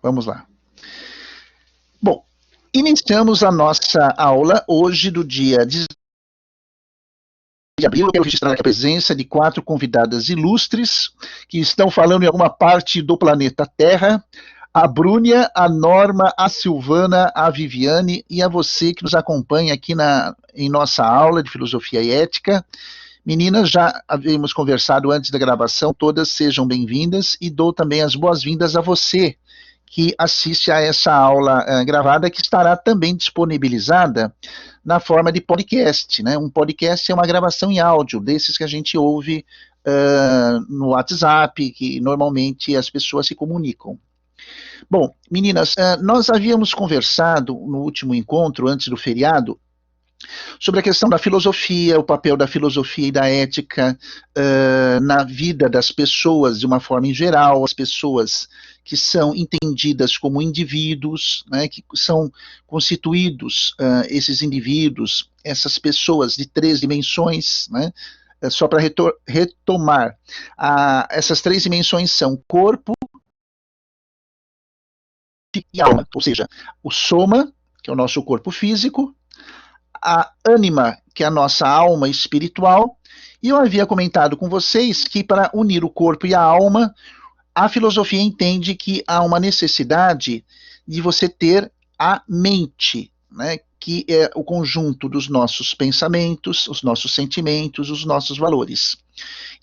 Vamos lá. Bom, iniciamos a nossa aula hoje do dia 19 de abril. Eu quero registrar aqui a presença de 4 convidadas ilustres que estão falando em alguma parte do planeta Terra. A Brúnia, a Norma, a Silvana, a Viviane e a você que nos acompanha aqui em nossa aula de Filosofia e Ética. Meninas, já havíamos conversado antes da gravação, todas sejam bem-vindas e dou também as boas-vindas a você que assiste a essa aula gravada, que estará também disponibilizada na forma de podcast, né? Um podcast é uma gravação em áudio, desses que a gente ouve no WhatsApp, que normalmente as pessoas se comunicam. Bom, meninas, nós havíamos conversado no último encontro, antes do feriado, sobre a questão da filosofia, o papel da filosofia e da ética na vida das pessoas de uma forma em geral, as pessoas que são entendidas como indivíduos, né, que são constituídos, esses indivíduos, essas pessoas de 3 dimensões, né, só para retomar, essas 3 dimensões são corpo e alma, ou seja, o soma, que é o nosso corpo físico, a ânima, que é a nossa alma espiritual, e eu havia comentado com vocês que para unir o corpo e a alma, a filosofia entende que há uma necessidade de você ter a mente, né, que é o conjunto dos nossos pensamentos, os nossos sentimentos, os nossos valores.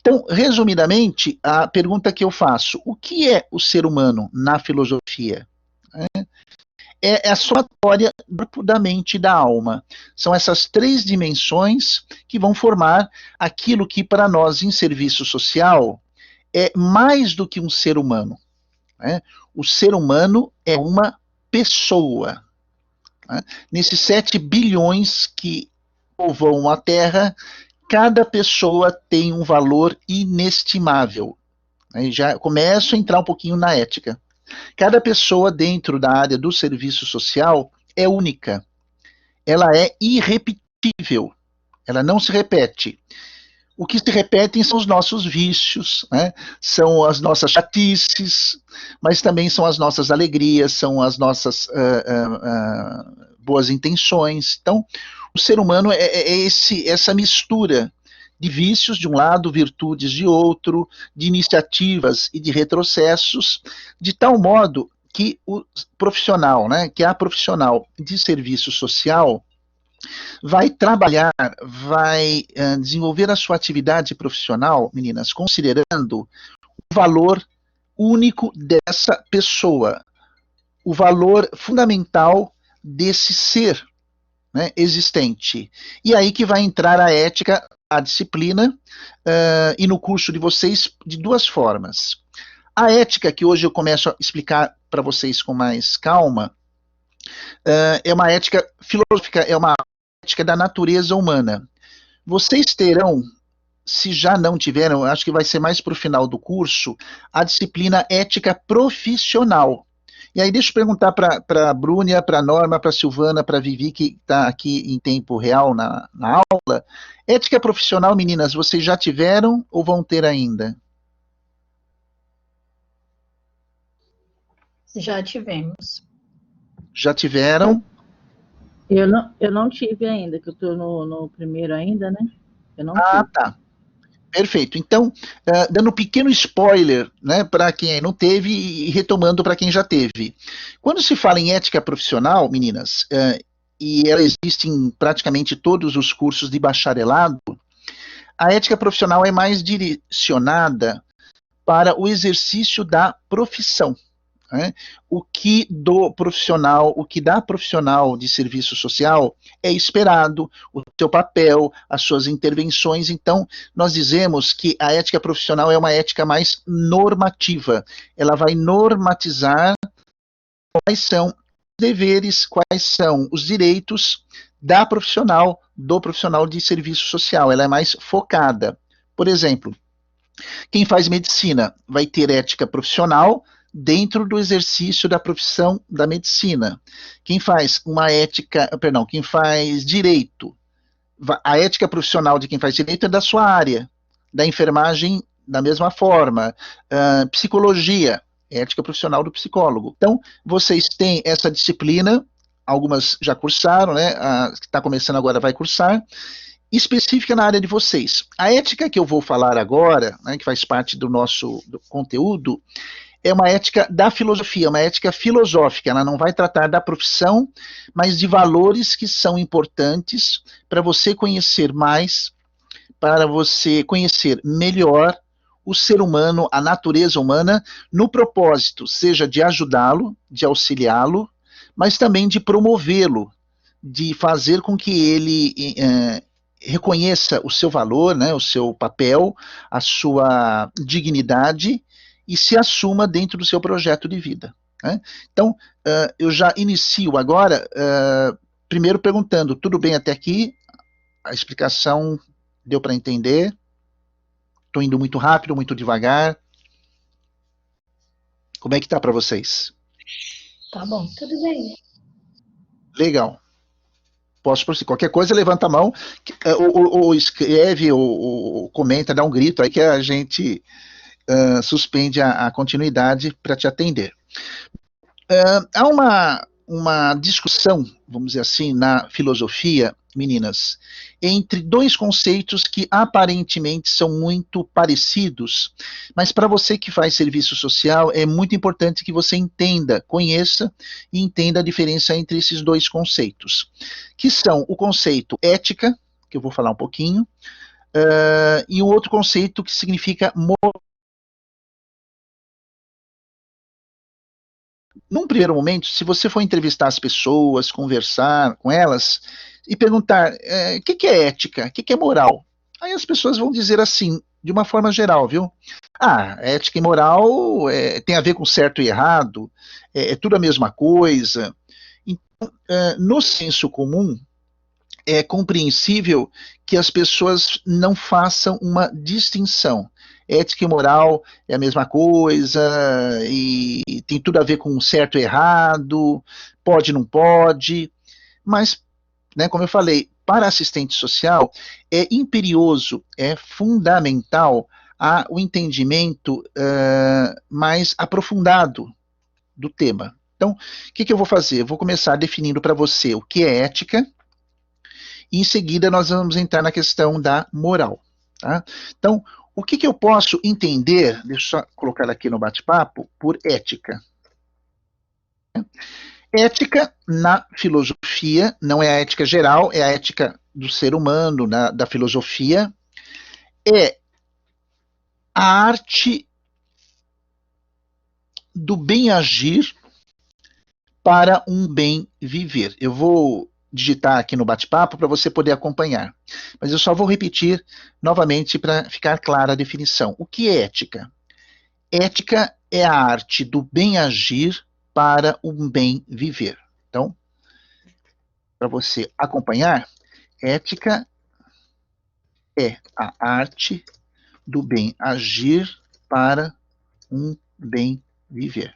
Então, resumidamente, a pergunta que eu faço: o que é o ser humano na filosofia? É a somatória da mente e da alma. São essas 3 dimensões que vão formar aquilo que, para nós, em serviço social, é mais do que um ser humano. Né? O ser humano é uma pessoa. Né? Nesses 7 bilhões que povoam a Terra, cada pessoa tem um valor inestimável. Né? Já começo a entrar um pouquinho na ética. Cada pessoa dentro da área do serviço social é única. Ela é irrepetível. Ela não se repete. O que se repetem são os nossos vícios, né? São as nossas chatices, mas também são as nossas alegrias, são as nossas boas intenções. Então, o ser humano é essa mistura de vícios de um lado, virtudes de outro, de iniciativas e de retrocessos, de tal modo que o profissional, né, que a profissional de serviço social vai trabalhar, vai desenvolver a sua atividade profissional, meninas, considerando o valor único dessa pessoa, o valor fundamental desse ser, né, existente. E aí que vai entrar a ética, a disciplina, e no curso de vocês, de 2 formas. A ética, que hoje eu começo a explicar para vocês com mais calma, é uma ética filosófica, é uma ética da natureza humana. Vocês terão, se já não tiveram, acho que vai ser mais para o final do curso, a disciplina ética profissional. E aí deixa eu perguntar para a Brúnia, para a Norma, para a Silvana, para a Vivi, que está aqui em tempo real na aula. Ética profissional, meninas, vocês já tiveram ou vão ter ainda? Já tivemos. Já tiveram? Eu não tive ainda, que eu estou no primeiro ainda, né? Eu não tive. Tá. Perfeito. Então, dando um pequeno spoiler, né, para quem não teve e retomando para quem já teve. Quando se fala em ética profissional, meninas, e ela existe em praticamente todos os cursos de bacharelado, a ética profissional é mais direcionada para o exercício da profissão. Né? O que dá profissional de serviço social é esperado, o seu papel, as suas intervenções. Então, nós dizemos que a ética profissional é uma ética mais normativa. Ela vai normatizar quais são os deveres, quais são os direitos do profissional de serviço social. Ela é mais focada. Por exemplo, quem faz medicina vai ter ética profissional dentro do exercício da profissão da medicina. Quem faz quem faz direito, a ética profissional de quem faz direito é da sua área, da enfermagem da mesma forma, psicologia, ética profissional do psicólogo. Então, vocês têm essa disciplina, algumas já cursaram, né? A que está começando agora vai cursar, específica na área de vocês. A ética que eu vou falar agora, né, que faz parte do nosso conteúdo, é uma ética da filosofia, uma ética filosófica. Ela não vai tratar da profissão, mas de valores que são importantes para você conhecer mais, para você conhecer melhor o ser humano, a natureza humana, no propósito, seja de ajudá-lo, de auxiliá-lo, mas também de promovê-lo, de fazer com que ele reconheça o seu valor, né, o seu papel, a sua dignidade e se assuma dentro do seu projeto de vida. Né? Então, eu já inicio agora, primeiro perguntando, tudo bem até aqui? A explicação deu para entender? Estou indo muito rápido, muito devagar? Como é que tá para vocês? Tá bom, tudo bem. Legal. Posso prosseguir. Qualquer coisa, levanta a mão, ou escreve, ou comenta, dá um grito aí que a gente suspende a continuidade para te atender. Há uma discussão, vamos dizer assim, na filosofia, meninas, entre dois conceitos que aparentemente são muito parecidos, mas para você que faz serviço social, é muito importante que você entenda, conheça e entenda a diferença entre esses dois conceitos, que são o conceito ética, que eu vou falar um pouquinho, e o outro conceito que significa moral. Num primeiro momento, se você for entrevistar as pessoas, conversar com elas e perguntar o que é ética, o que é moral, aí as pessoas vão dizer assim, de uma forma geral, viu? Ah, ética e moral tem a ver com certo e errado, é tudo a mesma coisa. Então, no senso comum, é compreensível que as pessoas não façam uma distinção. Ética e moral é a mesma coisa, e tem tudo a ver com certo e errado, pode, não pode, mas, né, como eu falei, para assistente social é imperioso, é fundamental o entendimento mais aprofundado do tema. Então, o que eu vou fazer? Eu vou começar definindo para você o que é ética, e em seguida nós vamos entrar na questão da moral. Tá? Então, o que eu posso entender, deixa eu só colocar aqui no bate-papo, por ética? Ética na filosofia, não é a ética geral, é a ética do ser humano, da filosofia, é a arte do bem agir para um bem viver. Eu vou digitar aqui no bate-papo para você poder acompanhar. Mas eu só vou repetir novamente para ficar clara a definição. O que é ética? Ética é a arte do bem agir para um bem viver. Então, para você acompanhar, ética é a arte do bem agir para um bem viver.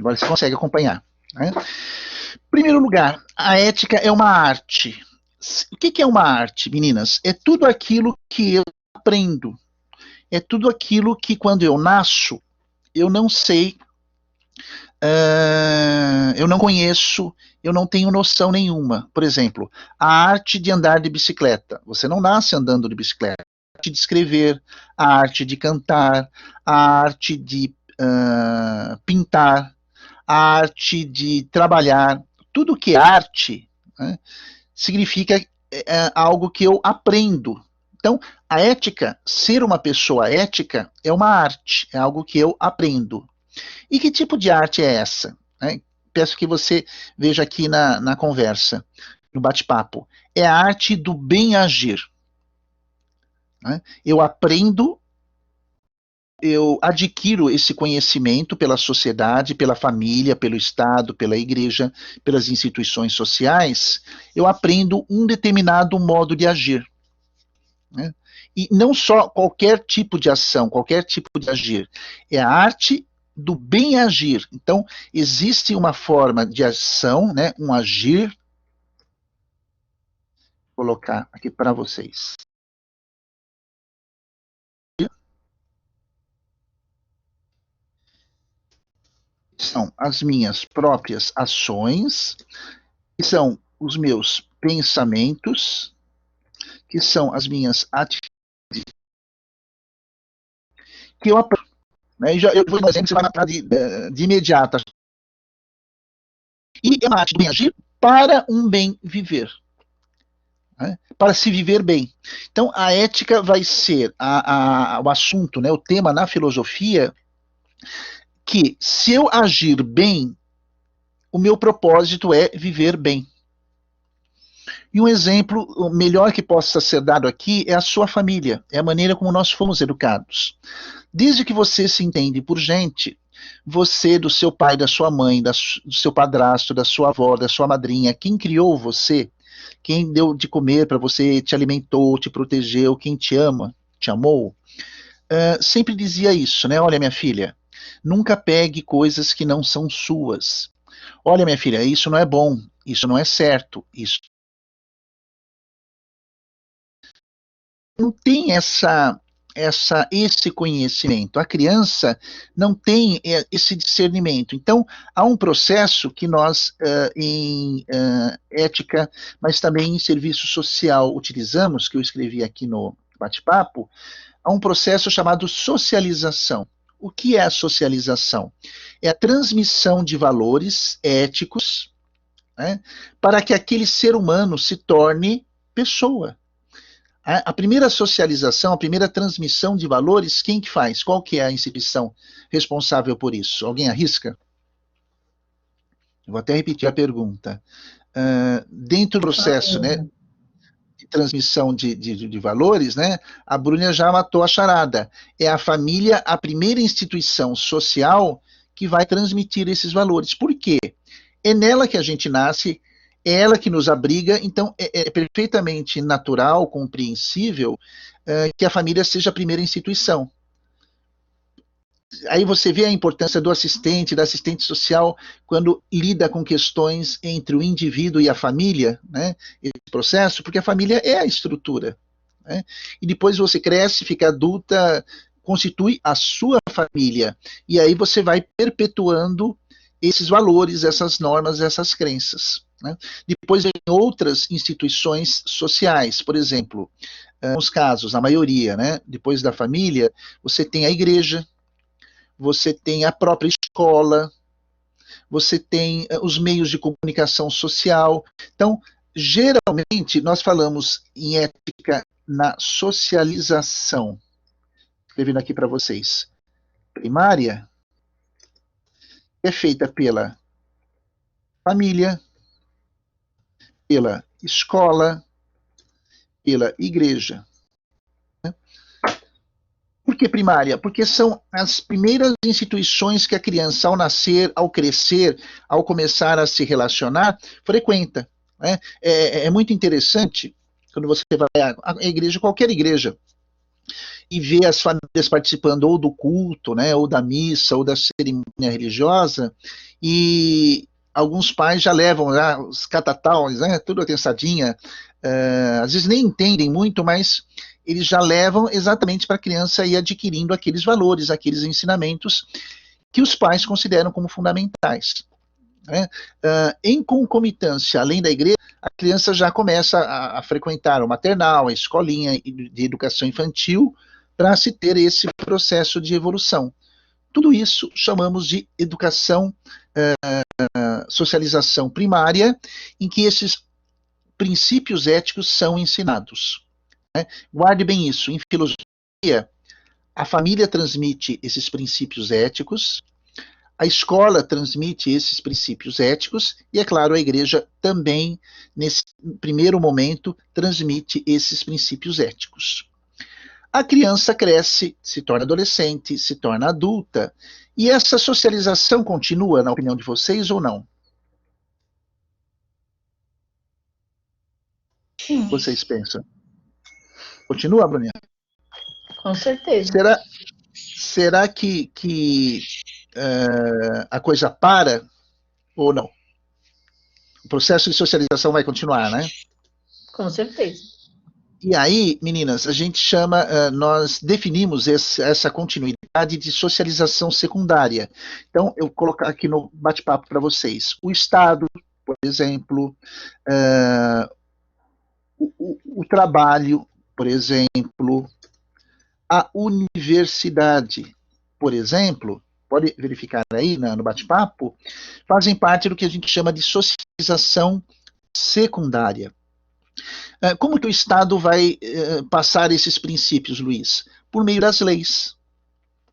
Agora você consegue acompanhar. Né? Em primeiro lugar, a ética é uma arte. O que é uma arte, meninas? É tudo aquilo que eu aprendo. É tudo aquilo que, quando eu nasço, eu não sei, eu não conheço, eu não tenho noção nenhuma. Por exemplo, a arte de andar de bicicleta. Você não nasce andando de bicicleta. A arte de escrever, a arte de cantar, a arte de pintar, a arte de trabalhar. Tudo que é arte, né, significa algo que eu aprendo. Então, a ética, ser uma pessoa ética, é uma arte, é algo que eu aprendo. E que tipo de arte é essa? Peço que você veja aqui na conversa, no bate-papo. É a arte do bem agir. Né? Eu aprendo, eu adquiro esse conhecimento pela sociedade, pela família, pelo Estado, pela igreja, pelas instituições sociais, eu aprendo um determinado modo de agir. Né? E não só qualquer tipo de ação, qualquer tipo de agir, é a arte do bem agir. Então, existe uma forma de ação, né, um agir, vou colocar aqui para vocês. são as minhas próprias ações, que são os meus pensamentos, que são as minhas atitudes, que eu aprendo. Né? Eu vou dar um exemplo que você vai matar de imediato. E é uma arte do bem agir para um bem viver. Né? Para se viver bem. Então, a ética vai ser o assunto, né, o tema na filosofia, que se eu agir bem, o meu propósito é viver bem. E um exemplo melhor que possa ser dado aqui é a sua família, é a maneira como nós fomos educados. Desde que você se entende por gente, você, do seu pai, da sua mãe, do seu padrasto, da sua avó, da sua madrinha, quem criou você, quem deu de comer para você, te alimentou, te protegeu, quem te ama, te amou, sempre dizia isso, né? Olha, minha filha, nunca pegue coisas que não são suas. Olha, minha filha, isso não é bom, isso não é certo, isso não tem esse conhecimento. A criança não tem esse discernimento. Então, há um processo que nós, em ética, mas também em serviço social, utilizamos, que eu escrevi aqui no bate-papo, há um processo chamado socialização. O que é a socialização? É a transmissão de valores éticos, né, para que aquele ser humano se torne pessoa. A primeira socialização, a primeira transmissão de valores, quem que faz? Qual que é a instituição responsável por isso? Alguém arrisca? Eu vou até repetir a pergunta. Dentro do processo, né, de transmissão de valores, né, a Bruna já matou a charada. É a família a primeira instituição social que vai transmitir esses valores. Por quê? É nela que a gente nasce, é ela que nos abriga, então é perfeitamente natural, compreensível, que a família seja a primeira instituição. Aí você vê a importância do assistente, da assistente social, quando lida com questões entre o indivíduo e a família, né, esse processo, porque a família é a estrutura. Né, e depois você cresce, fica adulta, constitui a sua família, e aí você vai perpetuando esses valores, essas normas, essas crenças. Né. Depois vem outras instituições sociais, por exemplo, nos casos, a maioria, né, depois da família, você tem a igreja, você tem a própria escola, você tem os meios de comunicação social. Então, geralmente, nós falamos em ética na socialização. Escrevendo aqui para vocês. Primária é feita pela família, pela escola, pela igreja. Por que primária? Porque são as primeiras instituições que a criança, ao nascer, ao crescer, ao começar a se relacionar, frequenta. Né? É muito interessante quando você vai à igreja, qualquer igreja, e vê as famílias participando ou do culto, né, ou da missa, ou da cerimônia religiosa, e alguns pais já levam já os catatais, né, tudo atensadinha, às vezes nem entendem muito, mas eles já levam exatamente para a criança ir adquirindo aqueles valores, aqueles ensinamentos que os pais consideram como fundamentais. Né? Em concomitância, além da igreja, a criança já começa a frequentar o maternal, a escolinha de educação infantil, para se ter esse processo de evolução. Tudo isso chamamos de educação, socialização primária, em que esses princípios éticos são ensinados. Né? Guarde bem isso. Em filosofia, a família transmite esses princípios éticos, a escola transmite esses princípios éticos e, é claro, a igreja também, nesse primeiro momento, transmite esses princípios éticos. A criança cresce, se torna adolescente, se torna adulta, e essa socialização continua, na opinião de vocês, ou não? Sim. Vocês pensam? Continua, Bruninha? Com certeza. Será que a coisa para ou não? O processo de socialização vai continuar, né? Com certeza. E aí, meninas, a gente chama, nós definimos essa continuidade atividade de socialização secundária. Então, eu vou colocar aqui no bate-papo para vocês. O Estado, por exemplo, o trabalho, por exemplo, a universidade, por exemplo, pode verificar aí no bate-papo, fazem parte do que a gente chama de socialização secundária. Como que o Estado vai passar esses princípios, Luiz? Por meio das leis.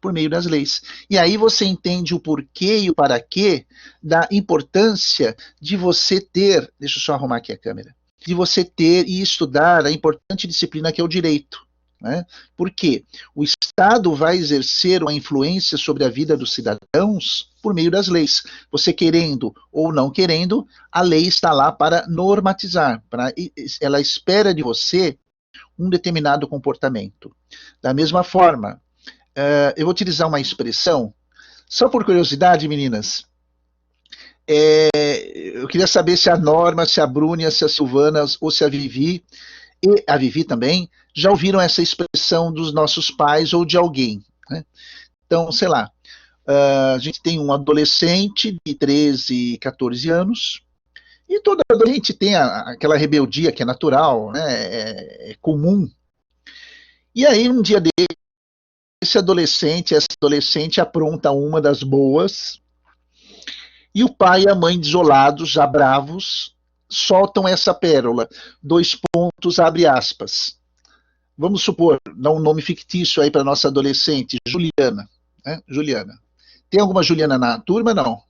Por meio das leis. E aí você entende o porquê e o para quê da importância de você ter, deixa eu só arrumar aqui a câmera, de você ter e estudar a importante disciplina que é o direito. Né? Porque o Estado vai exercer uma influência sobre a vida dos cidadãos por meio das leis. Você querendo ou não querendo, a lei está lá para normatizar. Ela espera de você um determinado comportamento. Da mesma forma, eu vou utilizar uma expressão, só por curiosidade, meninas, eu queria saber se a Norma, se a Brúnia, se a Silvana ou se a Vivi, e a Vivi também, já ouviram essa expressão dos nossos pais ou de alguém. Né? Então, sei lá, a gente tem um adolescente de 13, 14 anos, e todo adolescente tem aquela rebeldia que é natural, né? É comum. E aí, um dia essa adolescente apronta uma das boas, e o pai e a mãe desolados, já bravos, soltam essa pérola, 2 pontos, abre aspas. Vamos supor, dar um nome fictício aí para nossa adolescente, Juliana. Né? Juliana. Tem alguma Juliana na turma? Não.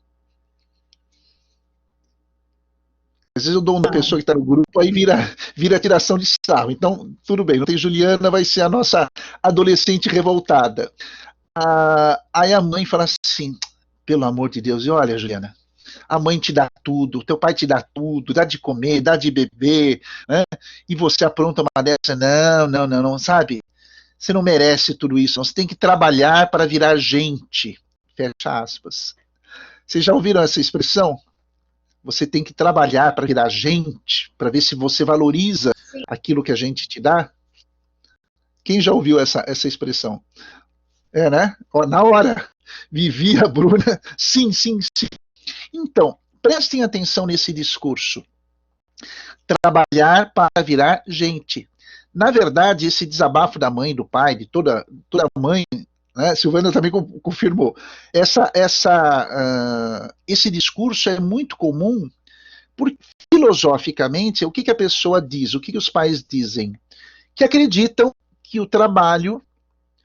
Às vezes eu dou uma pessoa que está no grupo, aí vira tiração de sarro. Então, tudo bem, não tem Juliana, vai ser a nossa adolescente revoltada. Aí a mãe fala assim, pelo amor de Deus, e olha, Juliana, a mãe te dá tudo, teu pai te dá tudo, dá de comer, dá de beber, né? E você apronta uma dessa, não, sabe? Você não merece tudo isso, você tem que trabalhar para virar gente, fecha aspas. Vocês já ouviram essa expressão? Você tem que trabalhar para virar gente, para ver se você valoriza aquilo que a gente te dá. Quem já ouviu essa expressão? Né? Na hora, Vivi, a Bruna, sim. Então, prestem atenção nesse discurso. Trabalhar para virar gente. Na verdade, esse desabafo da mãe, do pai, de toda mãe, né, Silvana também confirmou, esse discurso é muito comum, porque filosoficamente, o que a pessoa diz, o que os pais dizem? Que acreditam que o trabalho,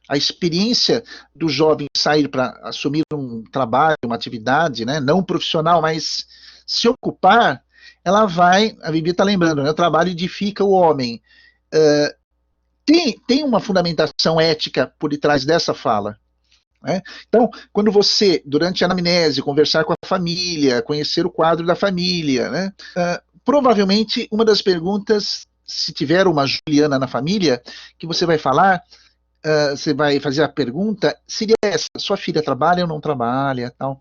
a experiência do jovem sair para assumir um trabalho, uma atividade, né, não profissional, mas se ocupar, ela vai, a Bibi está lembrando, né, o trabalho edifica o homem. Tem uma fundamentação ética por detrás dessa fala. Né? Então, quando você, durante a anamnese, conversar com a família, conhecer o quadro da família, né, provavelmente uma das perguntas, se tiver uma Juliana na família, que você vai falar, você vai fazer a pergunta, seria essa, sua filha trabalha ou não trabalha, tal,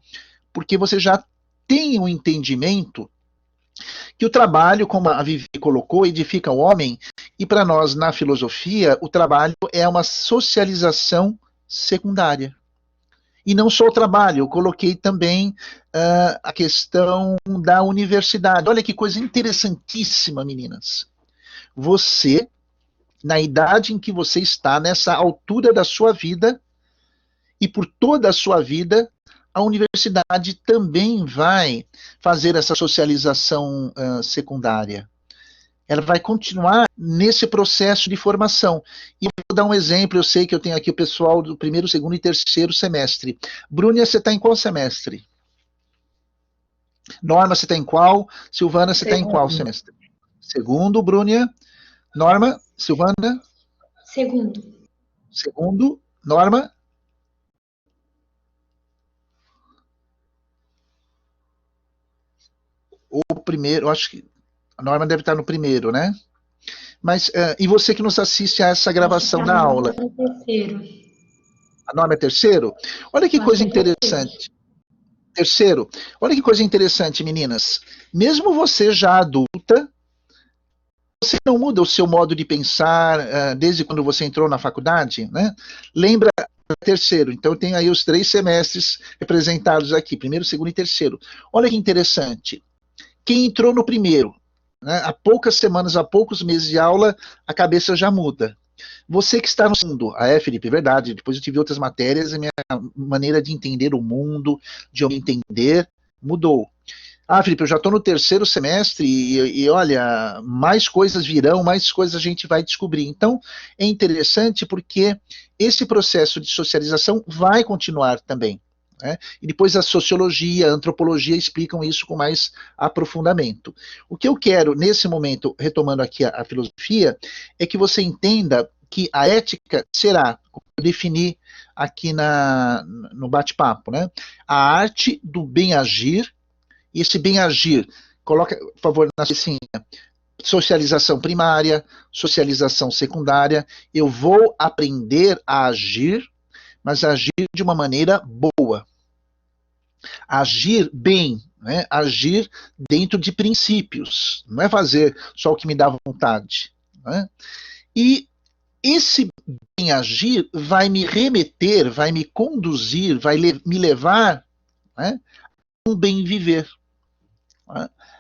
porque você já tem um entendimento que o trabalho, como a Vivi colocou, edifica o homem, e para nós, na filosofia, o trabalho é uma socialização secundária. E não só o trabalho, eu coloquei também a questão da universidade. Olha que coisa interessantíssima, meninas. Você, na idade em que você está, nessa altura da sua vida, e por toda a sua vida, a universidade também vai fazer essa socialização secundária. Ela vai continuar nesse processo de formação. E eu vou dar um exemplo, eu sei que eu tenho aqui o pessoal do 1º, 2º e 3º semestre. Bruna, você está em qual semestre? Norma, você está em qual? Silvana, você está em qual semestre? 2º, Bruna. Norma, Silvana? 2º. 2º, Norma? O primeiro, eu acho que a Norma deve estar no 1º, né? Mas, e você que nos assiste a essa gravação da aula? A Norma é 3º. A Norma é 3º? Olha que coisa interessante. 3º. Olha que coisa interessante, meninas. Mesmo você já adulta, você não muda o seu modo de pensar desde quando você entrou na faculdade, né? Lembra terceiro. Então tem aí os 3 semestres representados aqui, primeiro, segundo e terceiro. Olha que interessante. Quem entrou no primeiro, né, há poucas semanas, há poucos meses de aula, a cabeça já muda. Você que está no segundo, Felipe, é verdade, depois eu tive outras matérias, a minha maneira de entender o mundo, de eu me entender, mudou. Felipe, eu já estou no terceiro semestre e olha, mais coisas virão, mais coisas a gente vai descobrir. Então, é interessante porque esse processo de socialização vai continuar também. Né? E depois a sociologia, a antropologia explicam isso com mais aprofundamento. O que eu quero, nesse momento, retomando aqui a filosofia, é que você entenda que a ética será, como eu defini aqui no bate-papo, né? A arte do bem-agir. E esse bem-agir, coloca, por favor, na secinha, socialização primária, socialização secundária. Eu vou aprender a agir, mas agir de uma maneira boa. Agir bem, né? Agir dentro de princípios. Não é fazer só o que me dá vontade. Né? E esse bem-agir vai me remeter, vai me conduzir, vai me levar, né, a um bem-viver.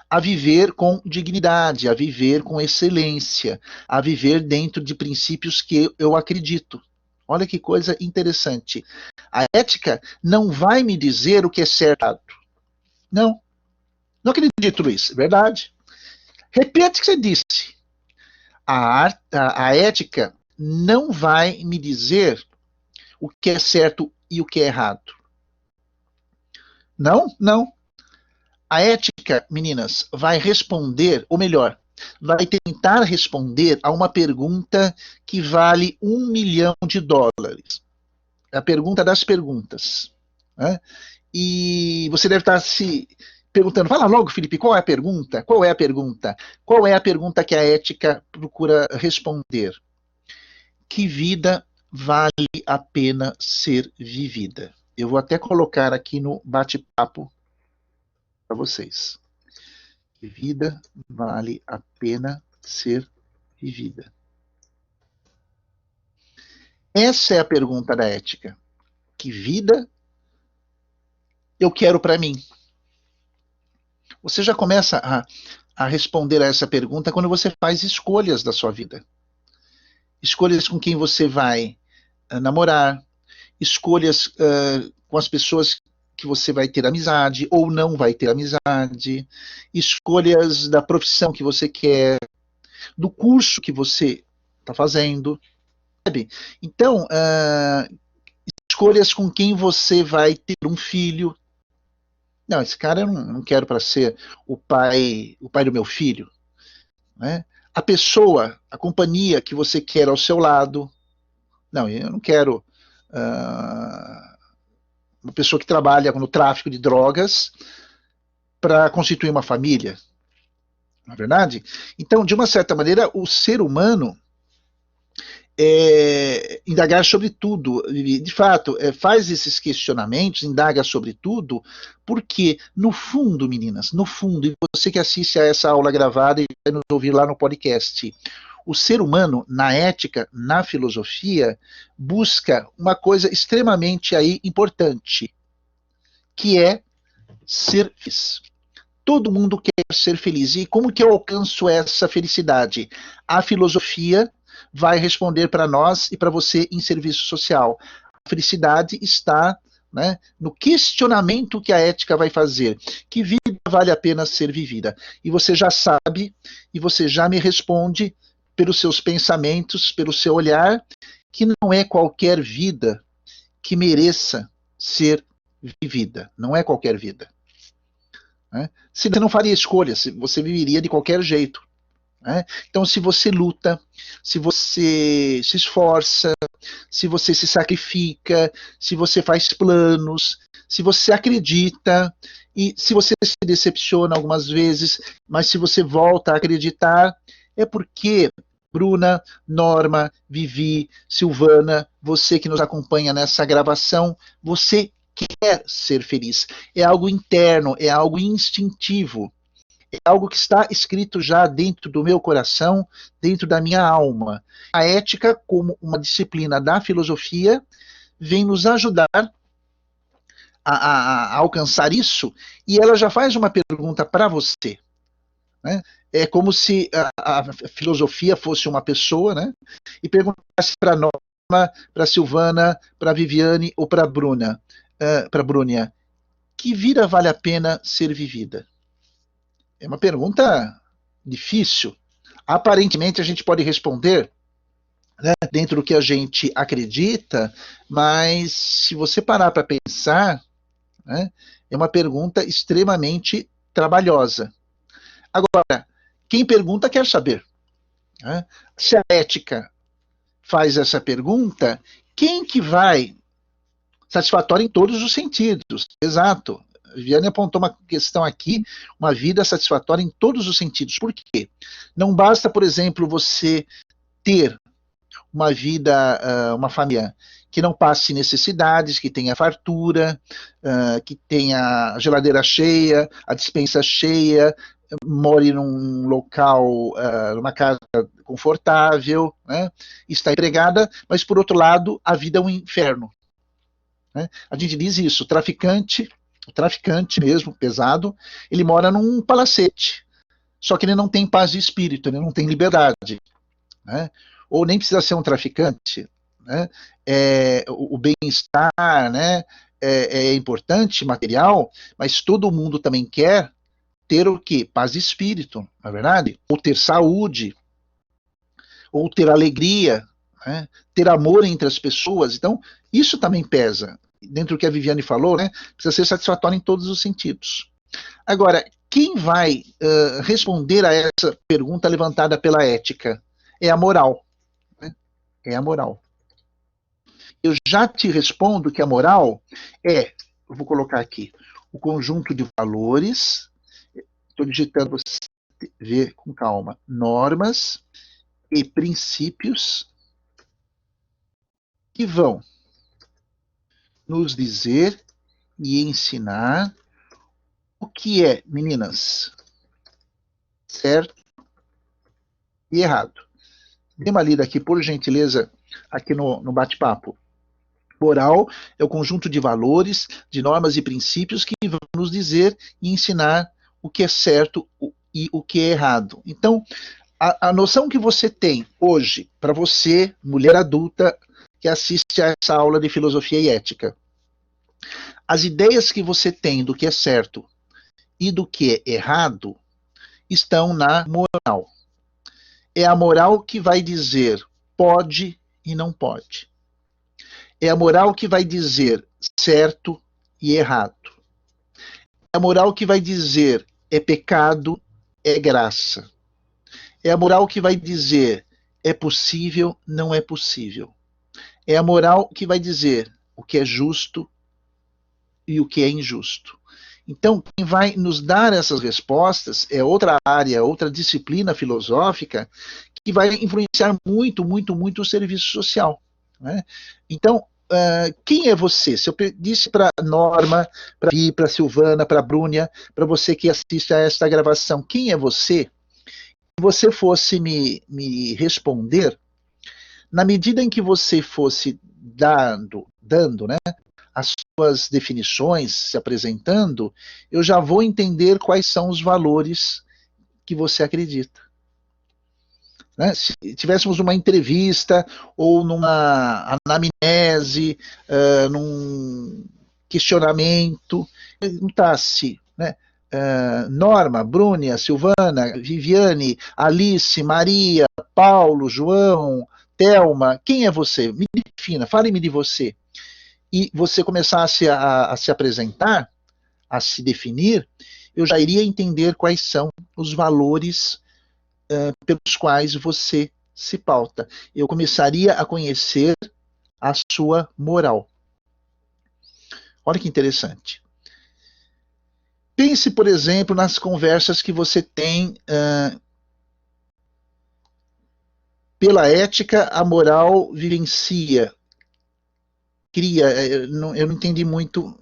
A viver com dignidade, a viver com excelência, a viver dentro de princípios que eu acredito. Olha que coisa interessante. A ética não vai me dizer o que é certo. Não. Não acredito nisso, é verdade. Repete o que você disse. A ética não vai me dizer o que é certo e o que é errado. Não, não. A ética, meninas, vai responder, ou melhor, vai tentar responder a uma pergunta que vale $1 milhão. É a pergunta das perguntas. Né? E você deve estar se perguntando, fala logo, Felipe, qual é a pergunta? Qual é a pergunta? Qual é a pergunta que a ética procura responder? Que vida vale a pena ser vivida? Eu vou até colocar aqui no bate-papo para vocês. Que vida vale a pena ser vivida? Essa é a pergunta da ética. Que vida eu quero para mim? Você já começa a responder a essa pergunta quando você faz escolhas da sua vida. Escolhas com quem você vai namorar, escolhas com as pessoas que você vai ter amizade ou não vai ter amizade, escolhas da profissão que você quer, do curso que você está fazendo. Sabe? Então, escolhas com quem você vai ter um filho. Não, esse cara eu não quero para ser o pai do meu filho. Né? A pessoa, a companhia que você quer ao seu lado. Não, eu não quero uma pessoa que trabalha no tráfico de drogas para constituir uma família. Não é verdade? Então, de uma certa maneira, o ser humano indagar sobre tudo, de fato, faz esses questionamentos, indaga sobre tudo, porque no fundo, meninas, no fundo, e você que assiste a essa aula gravada e vai nos ouvir lá no podcast, o ser humano, na ética, na filosofia, busca uma coisa extremamente aí importante, que é ser feliz. Todo mundo quer ser feliz. E como que eu alcanço essa felicidade? A filosofia vai responder para nós e para você em serviço social. A felicidade está, né, no questionamento que a ética vai fazer. Que vida vale a pena ser vivida? E você já sabe, e você já me responde pelos seus pensamentos, pelo seu olhar, que não é qualquer vida que mereça ser vivida. Não é qualquer vida. Né? Se você não faria escolhas, você viveria de qualquer jeito. Né? Então, se você luta, se você se esforça, se você se sacrifica, se você faz planos, se você acredita, e se você se decepciona algumas vezes, mas se você volta a acreditar, é porque Bruna, Norma, Vivi, Silvana, você que nos acompanha nessa gravação, você quer ser feliz. É algo interno, é algo instintivo. É algo que está escrito já dentro do meu coração, dentro da minha alma. A ética, como uma disciplina da filosofia, vem nos ajudar a alcançar isso, e ela já faz uma pergunta para você. Né? É como se a filosofia fosse uma pessoa, né? E perguntasse para Norma, para Silvana, para Viviane ou para Bruna, para Brúnia, que vida vale a pena ser vivida? É uma pergunta difícil. Aparentemente a gente pode responder, né, dentro do que a gente acredita, mas se você parar para pensar, né, é uma pergunta extremamente trabalhosa. Agora, quem pergunta quer saber. Né? Se a ética faz essa pergunta, quem que vai satisfatória em todos os sentidos? Exato. A Viviane apontou uma questão aqui, uma vida satisfatória em todos os sentidos. Por quê? Não basta, por exemplo, você ter uma vida, uma família que não passe necessidades, que tenha fartura, que tenha a geladeira cheia, a despensa cheia, more num local, numa casa confortável, né? Está empregada, mas por outro lado, a vida é um inferno. Né? A gente diz isso, o traficante mesmo, pesado, ele mora num palacete, só que ele não tem paz de espírito, ele não tem liberdade. Né? Ou nem precisa ser um traficante, né? O bem-estar, né, é importante, material, mas todo mundo também quer ter o quê? Paz de espírito, não é verdade? Ou ter saúde, ou ter alegria, né? Ter amor entre as pessoas. Então, isso também pesa. Dentro do que a Viviane falou, né, precisa ser satisfatório em todos os sentidos. Agora, quem vai responder a essa pergunta levantada pela ética? É a moral. Né? É a moral. Eu já te respondo que a moral eu vou colocar aqui, o conjunto de valores, estou digitando, você ver com calma, normas e princípios que vão nos dizer e ensinar o que é, meninas, certo e errado. Dê uma lida aqui, por gentileza, aqui no bate-papo. Moral é o conjunto de valores, de normas e princípios que vão nos dizer e ensinar o que é certo e o que é errado. Então, a noção que você tem hoje, para você, mulher adulta, que assiste a essa aula de filosofia e ética, as ideias que você tem do que é certo e do que é errado estão na moral. É a moral que vai dizer pode e não pode. É a moral que vai dizer certo e errado. É a moral que vai dizer é pecado, é graça. É a moral que vai dizer é possível, não é possível. É a moral que vai dizer o que é justo e o que é injusto. Então, quem vai nos dar essas respostas é outra área, outra disciplina filosófica que vai influenciar muito, muito, muito o serviço social. Né? Então, quem é você? Se eu disse para Norma, para Vi, para Silvana, para Brúnia, para você que assiste a esta gravação, quem é você? Se você fosse me responder, na medida em que você fosse dando, né, as suas definições, se apresentando, eu já vou entender quais são os valores que você acredita. Né? Se tivéssemos uma entrevista ou numa anamnese, num questionamento, perguntasse, né? Norma, Brúnia, Silvana, Viviane, Alice, Maria, Paulo, João, Thelma, quem é você? Me defina, fale-me de você. E você começasse a se apresentar, a se definir, eu já iria entender quais são os valores pelos quais você se pauta. Eu começaria a conhecer a sua moral. Olha que interessante. Pense, por exemplo, nas conversas que você tem pela ética, a moral vivencia, cria. Eu não entendi muito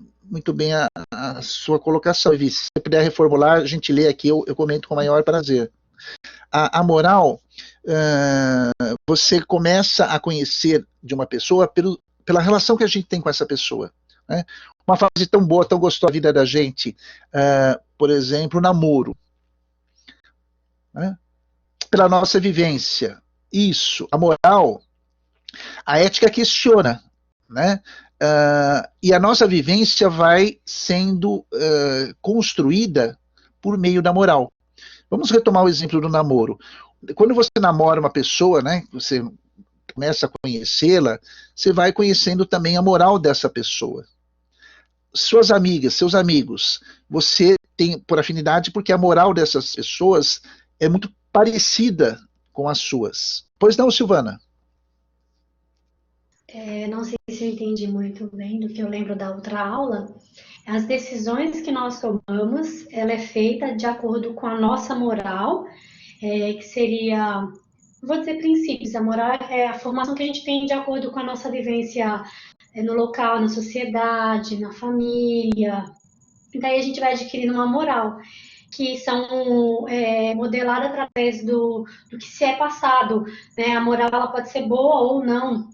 bem a sua colocação. Se você puder reformular, a gente lê aqui, eu comento com o maior prazer. A moral, você começa a conhecer de uma pessoa pela relação que a gente tem com essa pessoa. Né? Uma fase tão boa, tão gostosa da vida da gente, por exemplo, o namoro. Né? Pela nossa vivência. Isso, a moral, a ética questiona, né? E a nossa vivência vai sendo construída por meio da moral. Vamos retomar o exemplo do namoro. Quando você namora uma pessoa, né, você começa a conhecê-la, você vai conhecendo também a moral dessa pessoa. Suas amigas, seus amigos, você tem por afinidade porque a moral dessas pessoas é muito parecida com as suas. Pois não, Silvana? Não sei se eu entendi muito bem do que eu lembro da outra aula. As decisões que nós tomamos, ela é feita de acordo com a nossa moral, que seria, vou dizer princípios. A moral é a formação que a gente tem de acordo com a nossa vivência no local, na sociedade, na família. E daí a gente vai adquirindo uma moral, que são modeladas através do que se é passado. Né? A moral ela pode ser boa ou não.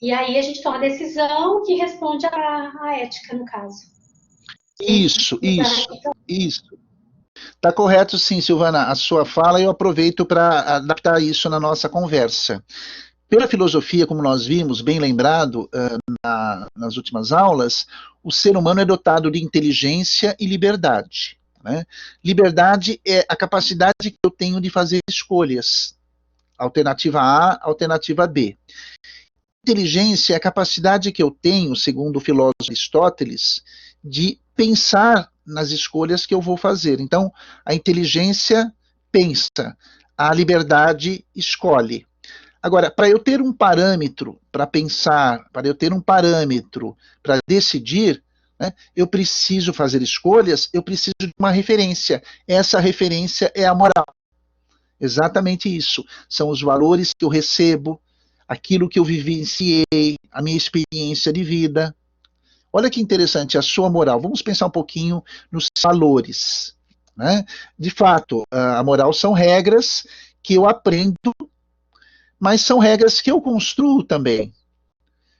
E aí a gente toma a decisão que responde à ética, no caso. Isso. Está correto sim, Silvana, a sua fala, e eu aproveito para adaptar isso na nossa conversa. Pela filosofia, como nós vimos, bem lembrado nas últimas aulas, o ser humano é dotado de inteligência e liberdade. Né? Liberdade é a capacidade que eu tenho de fazer escolhas. Alternativa A, alternativa B. Inteligência é a capacidade que eu tenho, segundo o filósofo Aristóteles, de pensar nas escolhas que eu vou fazer. Então, a inteligência pensa, a liberdade escolhe. Agora, para eu ter um parâmetro para pensar, para eu ter um parâmetro para decidir, né, eu preciso fazer escolhas, eu preciso de uma referência. Essa referência é a moral. Exatamente isso. São os valores que eu recebo, aquilo que eu vivenciei, a minha experiência de vida. Olha que interessante, a sua moral. Vamos pensar um pouquinho nos valores. Né? De fato, a moral são regras que eu aprendo, mas são regras que eu construo também.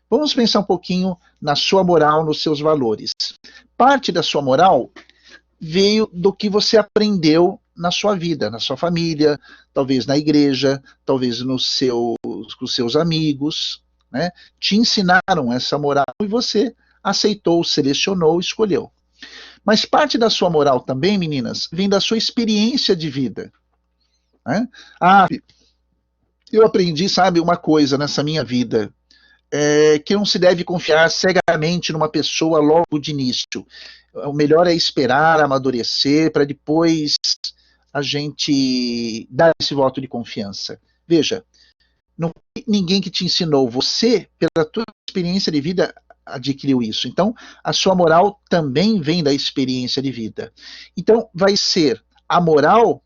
Vamos pensar um pouquinho na sua moral, nos seus valores. Parte da sua moral veio do que você aprendeu na sua vida, na sua família, talvez na igreja, talvez com os seus amigos, né? Te ensinaram essa moral e você aceitou, selecionou, escolheu. Mas parte da sua moral também, meninas, vem da sua experiência de vida. Né? Eu aprendi, sabe, uma coisa nessa minha vida, que não se deve confiar cegamente numa pessoa logo de início. O melhor é esperar, amadurecer, para depois a gente dar esse voto de confiança. Veja, não foi ninguém que te ensinou, você, pela tua experiência de vida, adquiriu isso. Então, a sua moral também vem da experiência de vida. Então, vai ser a moral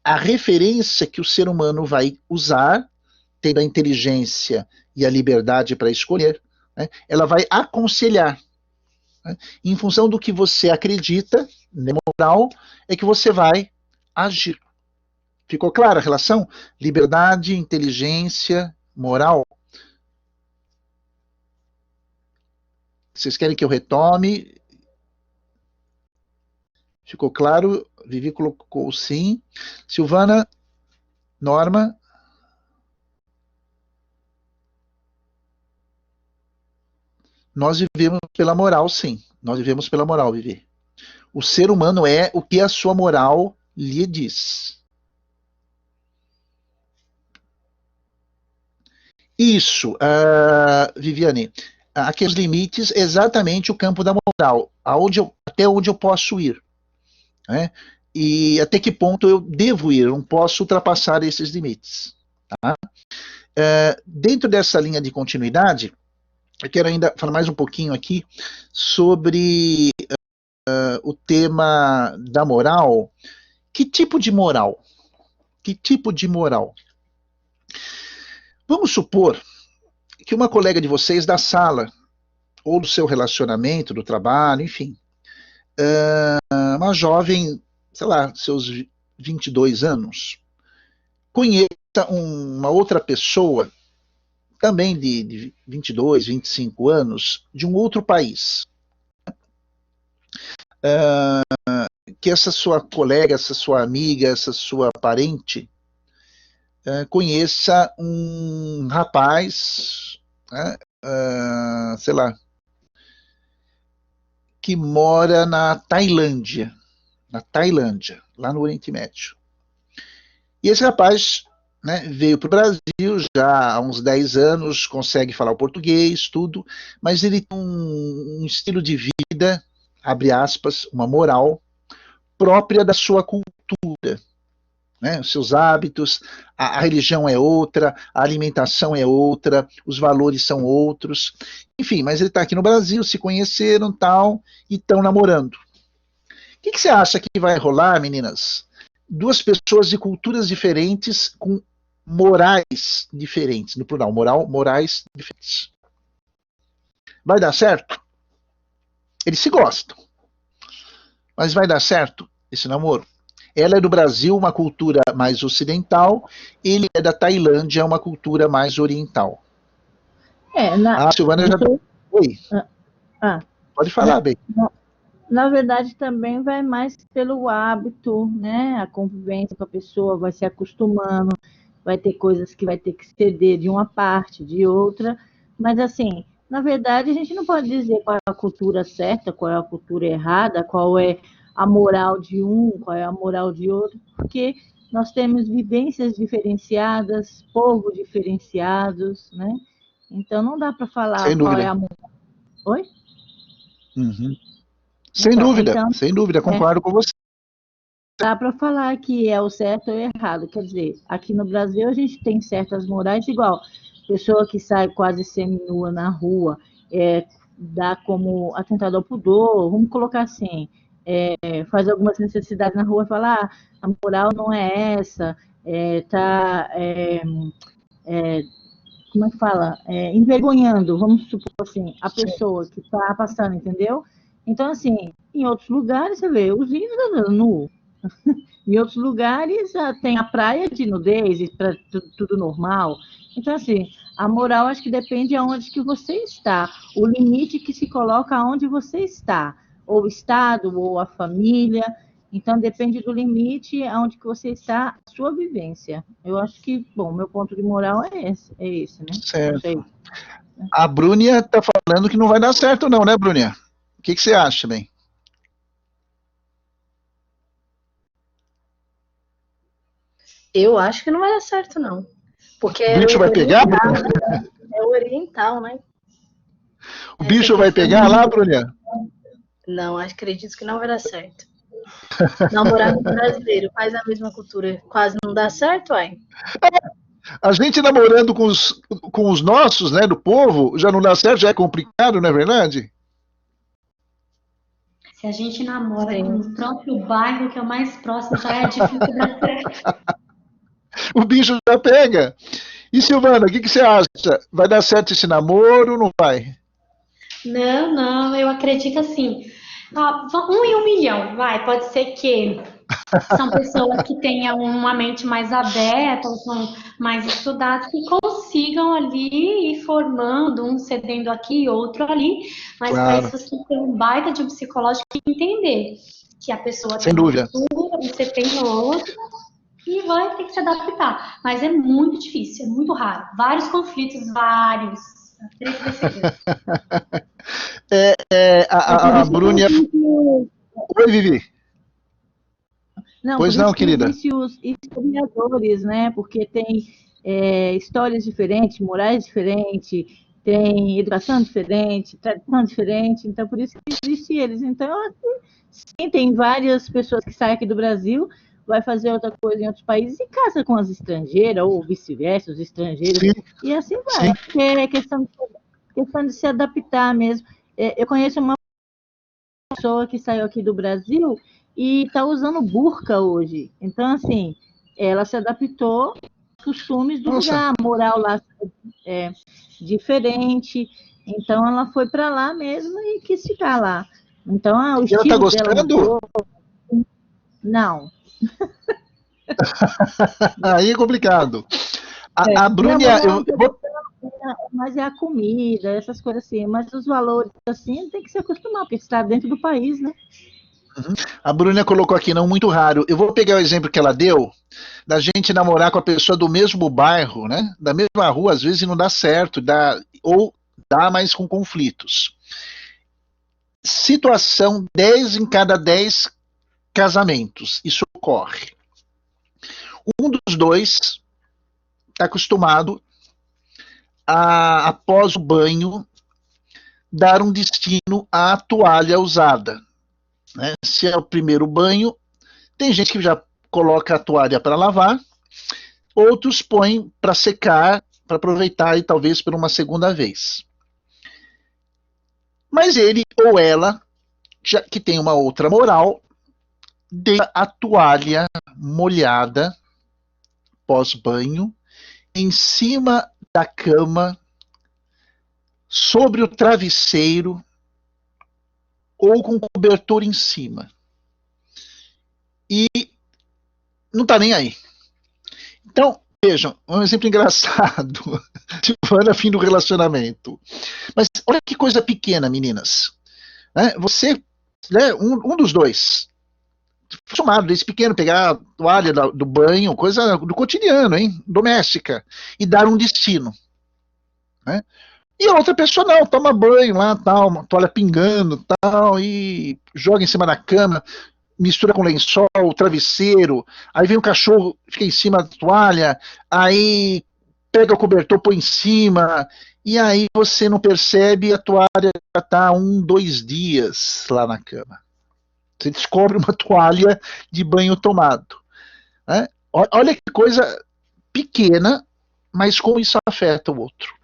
a referência que o ser humano vai usar, tendo a inteligência e a liberdade para escolher, né? Ela vai aconselhar. Né? Em função do que você acredita, na moral, é que você vai agir. Ficou clara a relação? Liberdade, inteligência, moral. Vocês querem que eu retome? Ficou claro? Vivi colocou sim. Silvana, Norma. Nós vivemos pela moral, sim. Nós vivemos pela moral, Vivi. O ser humano é o que a sua moral lhe diz. Isso, Viviane. Aqui os limites, exatamente o campo da moral, até onde eu posso ir. Né? E até que ponto eu devo ir, eu não posso ultrapassar esses limites. Tá? Dentro dessa linha de continuidade, eu quero ainda falar mais um pouquinho aqui sobre o tema da moral. Que tipo de moral? Que tipo de moral? Vamos supor que uma colega de vocês da sala, ou do seu relacionamento, do trabalho, enfim, uma jovem, sei lá, seus 22 anos, conheça uma outra pessoa também de 22, 25 anos, de um outro país. Que essa sua colega, essa sua amiga, essa sua parente conheça um rapaz, né, sei lá, que mora na Tailândia, lá no Oriente Médio. E esse rapaz, né, veio para o Brasil já há uns 10 anos, consegue falar o português, tudo, mas ele tem um estilo de vida, abre aspas, uma moral própria da sua cultura. Né, os seus hábitos, a religião é outra, a alimentação é outra, os valores são outros, enfim, mas ele está aqui no Brasil, se conheceram tal, e estão namorando. O que você acha que vai rolar, meninas? Duas pessoas de culturas diferentes, com morais diferentes, no plural, morais diferentes. Vai dar certo? Eles se gostam, mas vai dar certo esse namoro? Ela é do Brasil, uma cultura mais ocidental, ele é da Tailândia, uma cultura mais oriental. A Silvana já... Oi. Pode falar, bem. Na verdade, também vai mais pelo hábito, né? A convivência com a pessoa vai se acostumando, vai ter coisas que vai ter que ceder de uma parte, de outra, mas assim, na verdade, a gente não pode dizer qual é a cultura certa, qual é a cultura errada, qual é a moral de um, qual é a moral de outro, porque nós temos vivências diferenciadas, povos diferenciados, né? Então não dá para falar qual é a moral. Oi? Uhum. Sem dúvida, concordo com você. Dá para falar que é o certo ou errado, quer dizer, aqui no Brasil a gente tem certas morais igual, pessoa que sai quase seminua na rua, dá como atentado ao pudor, vamos colocar assim, faz algumas necessidades na rua e fala, a moral não é essa, como é que fala? Envergonhando, vamos supor assim, a pessoa que está passando, entendeu? Então, assim, em outros lugares, você vê, os índios andando nu. Em outros lugares, tem a praia de nudez, tudo normal. Então, assim, a moral acho que depende aonde que você está, o limite que se coloca aonde você está, ou o Estado, ou a família. Então, depende do limite aonde que você está, a sua vivência. Eu acho que, bom, meu ponto de moral é esse, né? Certo. A Brúnia está falando que não vai dar certo não, né, Brúnia? O que você acha, bem? Eu acho que não vai dar certo, não. Porque o bicho vai pegar, Brúnia? Né? É oriental, né? O bicho vai pegar lá, Brúnia? Não, acredito que não vai dar certo. Namorar com brasileiro faz a mesma cultura, quase não dá certo, uai. A gente namorando com os nossos, né, do povo, já não dá certo, já é complicado, não é verdade? Se a gente namora com o próprio bairro, que é o mais próximo, já é difícil dar certo. O bicho já pega. E Silvana, o que você acha? Vai dar certo esse namoro ou não vai? Não, eu acredito assim. 1 em 1 milhão, vai. Pode ser que são pessoas que tenham uma mente mais aberta, ou são mais estudadas, que consigam ali ir formando, um cedendo aqui, outro ali, mas para isso você tem um baita de um psicológico e entender que a pessoa tem uma cultura, você tem outra, e vai ter que se adaptar. Mas é muito difícil, é muito raro. Vários conflitos, vários. A Brúnia... Oi, Vivi. Não, pois não, querida. Existem os historiadores, né? Porque tem histórias diferentes, morais diferentes, tem educação diferente, tradição diferente, então por isso que existem eles. Então, sim, tem várias pessoas que saem aqui do Brasil, vai fazer outra coisa em outros países e casa com as estrangeiras, ou vice-versa, os estrangeiros, sim, e assim vai. Porque é questão de se adaptar mesmo. Eu conheço uma pessoa que saiu aqui do Brasil e está usando burca hoje. Então, assim, ela se adaptou aos costumes do lugar, a moral lá é diferente. Então, ela foi para lá mesmo e quis ficar lá. Então, o estilo ela está gostando? Dela mudou. Não. Aí é complicado. A Brúnia... mais é a comida, essas coisas assim. Mas os valores, assim, tem que se acostumar, porque você está dentro do país, né? A Bruna colocou aqui, não muito raro. Eu vou pegar o exemplo que ela deu, da gente namorar com a pessoa do mesmo bairro, né? Da mesma rua, às vezes não dá certo, ou dá, mas com conflitos. Situação 10 em cada 10 casamentos, isso ocorre. Um dos dois está acostumado a, após o banho, dar um destino à toalha usada. Né? Se é o primeiro banho, tem gente que já coloca a toalha para lavar, outros põem para secar, para aproveitar e talvez por uma segunda vez. Mas ele ou ela, já que tem uma outra moral, deixa a toalha molhada pós-banho em cima da cama, sobre o travesseiro ou com cobertor em cima. E não está nem aí. Então, vejam, um exemplo engraçado. Silvana, fim do relacionamento. Mas olha que coisa pequena, meninas. Né? Você, né, um dos dois, acostumado desde pequeno pegar a toalha do banho, coisa do cotidiano, hein? Doméstica, e dar um destino. Né? E a outra pessoa não, toma banho lá, tal, uma toalha pingando, tal, e joga em cima da cama, mistura com lençol, travesseiro, aí vem o cachorro, fica em cima da toalha, aí pega o cobertor, põe em cima, e aí você não percebe, a toalha já está 2 dias lá na cama. Você descobre uma toalha de banho tomado. Né? Olha que coisa pequena, mas como isso afeta o outro.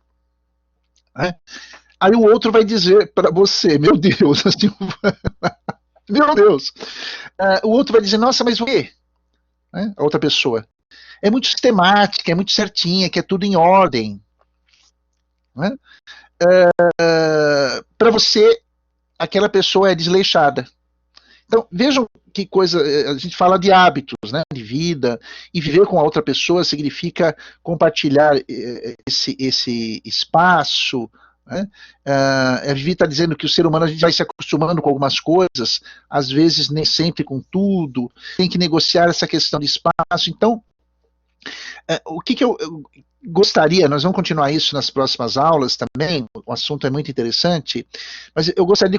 Né? Aí o outro vai dizer para você, meu Deus, assim, meu Deus. O outro vai dizer, nossa, mas o quê? Né? A outra pessoa. É muito sistemática, é muito certinha, que é tudo em ordem. Né? Para você, aquela pessoa é desleixada. Então, vejam que coisa, a gente fala de hábitos, né, de vida, e viver com a outra pessoa significa compartilhar esse espaço. Né? A Vivi está dizendo que o ser humano, a gente vai se acostumando com algumas coisas, às vezes nem sempre com tudo, tem que negociar essa questão de espaço. Então, o que eu gostaria, nós vamos continuar isso nas próximas aulas também, o assunto é muito interessante, mas eu gostaria de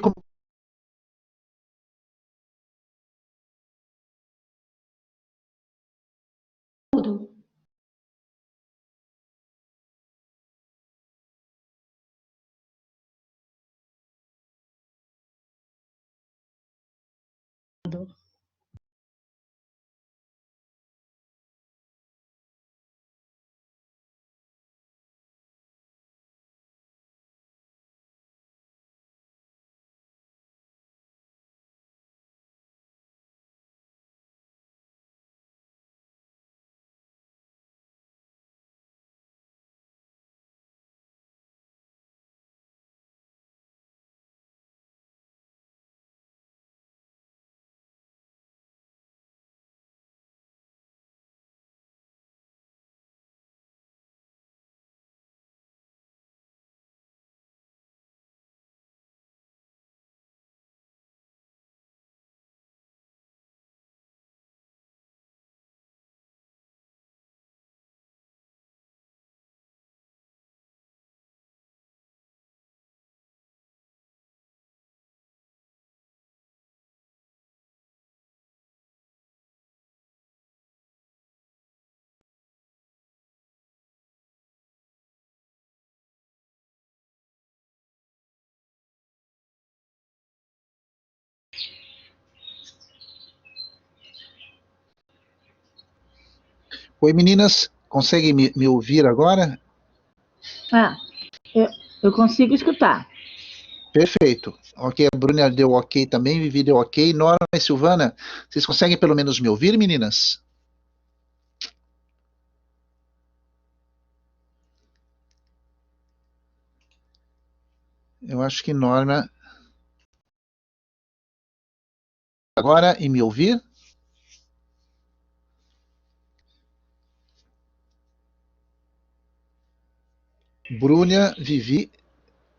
Tudo. Oi, meninas, conseguem me ouvir agora? Ah, eu consigo escutar. Perfeito. Ok, a Bruna deu ok também, Vivi deu ok. Norma e Silvana, vocês conseguem pelo menos me ouvir, meninas? Eu acho que Norma agora e me ouvir? Bruna, Vivi,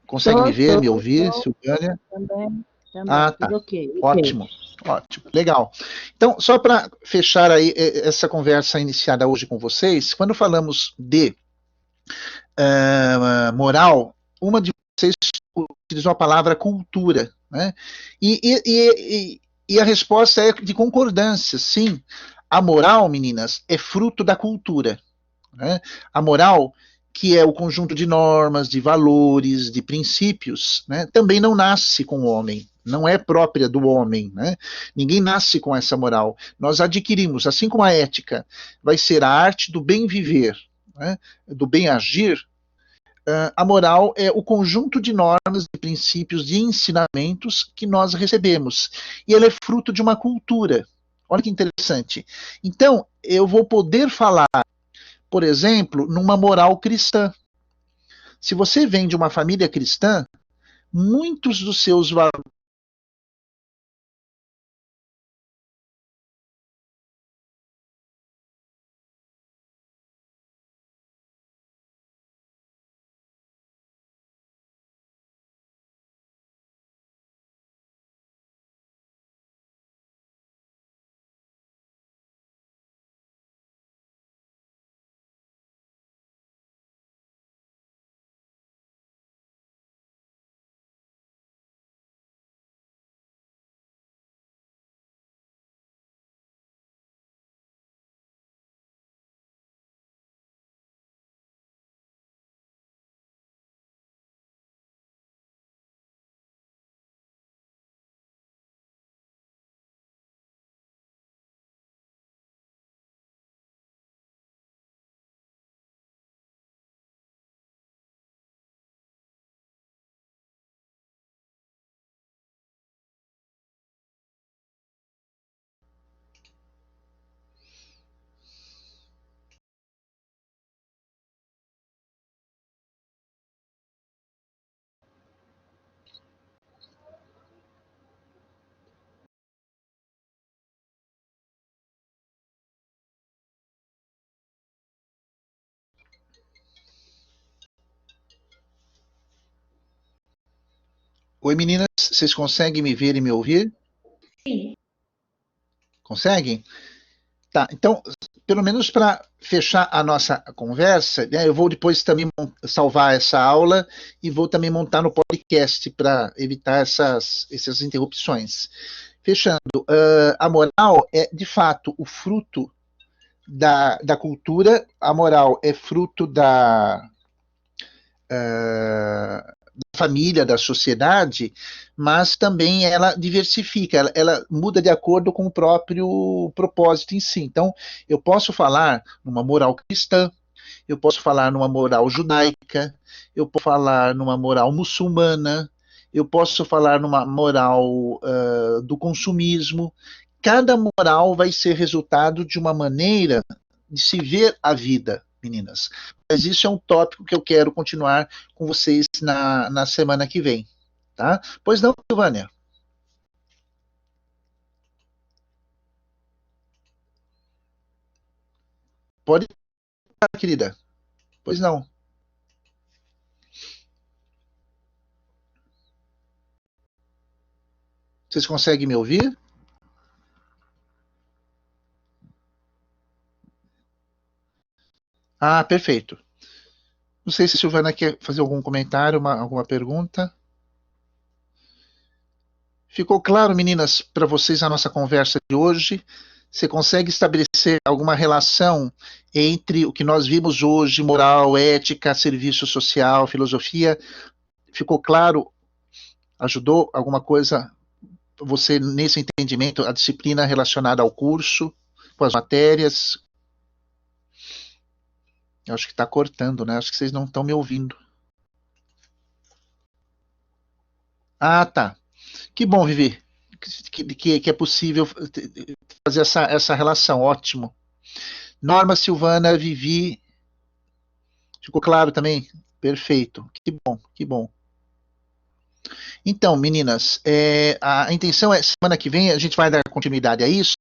consegue me ver, me ouvir? Tô, Silvânia? também, Ah, tá. tudo ok. Ótimo, ótimo, legal. Então, só para fechar aí essa conversa iniciada hoje com vocês, quando falamos de moral, uma de vocês utilizou a palavra cultura, né? E a resposta é de concordância, sim. A moral, meninas, é fruto da cultura, né? A moral, que é o conjunto de normas, de valores, de princípios, né, também não nasce com o homem, não é própria do homem. Né? Ninguém nasce com essa moral. Nós adquirimos, assim como a ética vai ser a arte do bem viver, né, do bem agir, a moral é o conjunto de normas, de princípios, de ensinamentos que nós recebemos. E ela é fruto de uma cultura. Olha que interessante. Então, eu vou poder falar, por exemplo, numa moral cristã. Se você vem de uma família cristã, muitos dos seus valores. Oi, meninas, vocês conseguem me ver e me ouvir? Sim. Conseguem? Tá, então, pelo menos para fechar a nossa conversa, né, eu vou depois também salvar essa aula e vou também montar no podcast para evitar essas interrupções. Fechando, a moral é de fato o fruto da cultura, a moral é fruto da família, da sociedade, mas também ela diversifica, ela muda de acordo com o próprio propósito em si. Então, eu posso falar numa moral cristã, eu posso falar numa moral judaica, eu posso falar numa moral muçulmana, eu posso falar numa moral do consumismo. Cada moral vai ser resultado de uma maneira de se ver a vida, meninas. Mas isso é um tópico que eu quero continuar com vocês na semana que vem. Tá? Pois não, Silvânia? Pode falar, querida. Pois não. Vocês conseguem me ouvir? Ah, perfeito. Não sei se a Silvana quer fazer algum comentário, alguma pergunta. Ficou claro, meninas, para vocês a nossa conversa de hoje? Você consegue estabelecer alguma relação entre o que nós vimos hoje, moral, ética, serviço social, filosofia? Ficou claro? Ajudou alguma coisa você nesse entendimento, a disciplina relacionada ao curso, com as matérias? Eu acho que está cortando, né? Acho que vocês não estão me ouvindo. Ah, tá. Que bom, Vivi, que é possível fazer essa relação. Ótimo. Norma, Silvana, Vivi, ficou claro também? Perfeito. Que bom, que bom. Então, meninas, a intenção é, semana que vem, a gente vai dar continuidade a isso,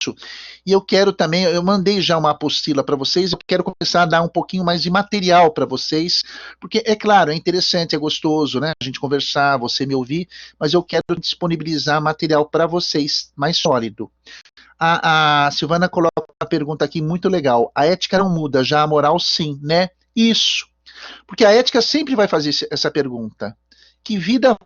e eu quero também, eu mandei já uma apostila para vocês, eu quero começar a dar um pouquinho mais de material para vocês, porque, é claro, é interessante, é gostoso, né, a gente conversar, você me ouvir, mas eu quero disponibilizar material para vocês mais sólido. A Silvana coloca uma pergunta aqui muito legal, a ética não muda, já a moral sim, né? Isso, porque a ética sempre vai fazer essa pergunta, que vida.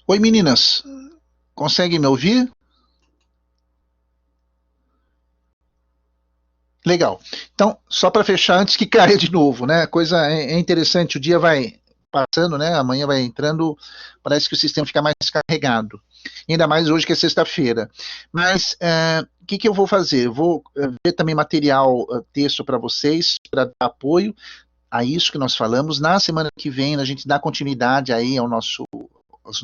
Oi, meninas, conseguem me ouvir? Legal. Então, só para fechar antes que caia de novo, né? A coisa é interessante, o dia vai passando, né? Amanhã vai entrando, parece que o sistema fica mais carregado. Ainda mais hoje que é sexta-feira. Mas o que eu vou fazer? Eu vou ver também material, texto para vocês, para dar apoio a isso que nós falamos. Na semana que vem, a gente dá continuidade aí aos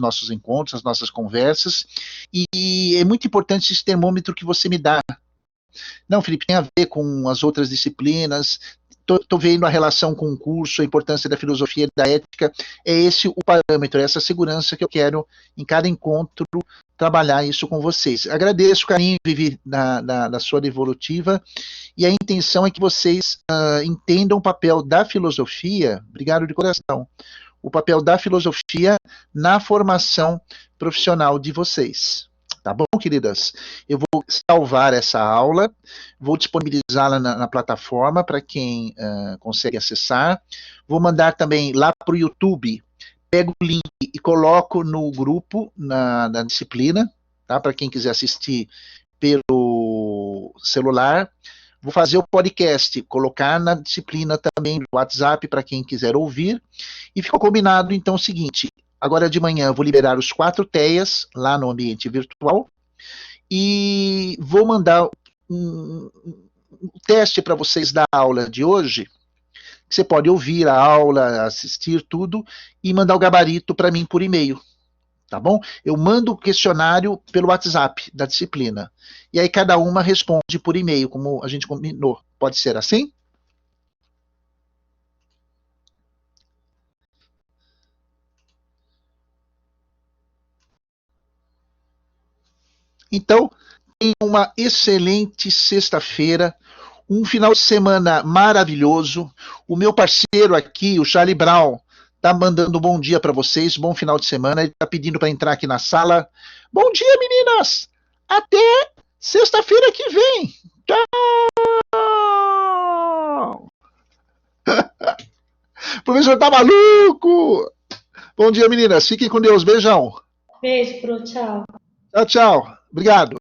nossos encontros, às nossas conversas. E é muito importante esse termômetro que você me dá. Não, Felipe, tem a ver com as outras disciplinas. Estou vendo a relação com o curso, a importância da filosofia e da ética. É esse o parâmetro, é essa segurança que eu quero, em cada encontro, trabalhar isso com vocês. Agradeço o carinho, Vivi, da sua devolutiva, e a intenção é que vocês entendam o papel da filosofia, obrigado de coração, o papel da filosofia na formação profissional de vocês. Tá bom, queridas? Eu vou salvar essa aula, vou disponibilizá-la na plataforma para quem consegue acessar. Vou mandar também lá para o YouTube, pego o link e coloco no grupo, na disciplina, tá? Para quem quiser assistir pelo celular. Vou fazer o podcast, colocar na disciplina também, no WhatsApp, para quem quiser ouvir. E ficou combinado, então, o seguinte: agora de manhã eu vou liberar os 4 TEAs lá no ambiente virtual e vou mandar um teste para vocês da aula de hoje. Você pode ouvir a aula, assistir tudo e mandar o gabarito para mim por e-mail. Tá bom? Eu mando o questionário pelo WhatsApp da disciplina. E aí cada uma responde por e-mail, como a gente combinou. Pode ser assim? Então, tenha uma excelente sexta-feira, um final de semana maravilhoso. O meu parceiro aqui, o Charlie Brown, tá mandando um bom dia para vocês, bom final de semana. Ele tá pedindo para entrar aqui na sala. Bom dia, meninas! Até sexta-feira que vem. Tchau! O professor tá maluco! Bom dia, meninas. Fiquem com Deus. Beijão. Beijo, Pro, tchau. Tchau, tchau. Obrigado.